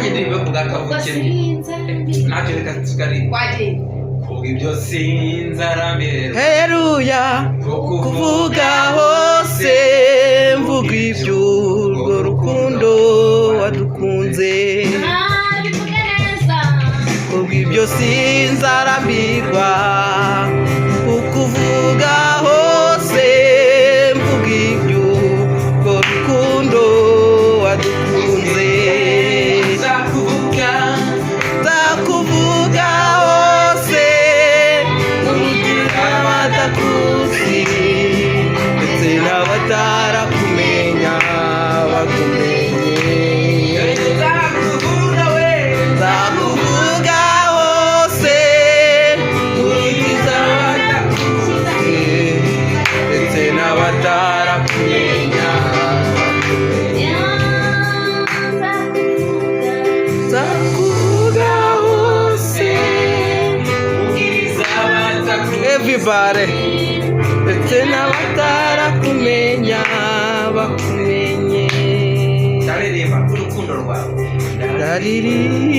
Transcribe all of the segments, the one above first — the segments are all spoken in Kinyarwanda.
nanjye ndirimbe ku bwakavukire nanjye reka tukareba kuvuga ibyo sinzarambirwa Haleluya kuvuga hose mvuga iby'urwo rukundo wadukunze kuvuga ibyo sinzarambirwa kuvuga hose mvuga iby'urwo rukundo wadukunze nzakuvuga hose ugira abatakuzi ndetse n'abatarakumenya bakumenye nzakuvuga hose ugira abatakuzi ndetse n'abatarakumenya nzakuvuga hose everybody ndetse n'abatarakumenya bakumenye ndaririmba urukundo rwawe ndaririmba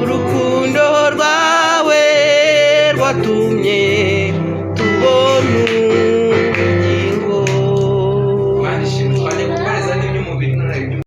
urukundo rwawe rwatumye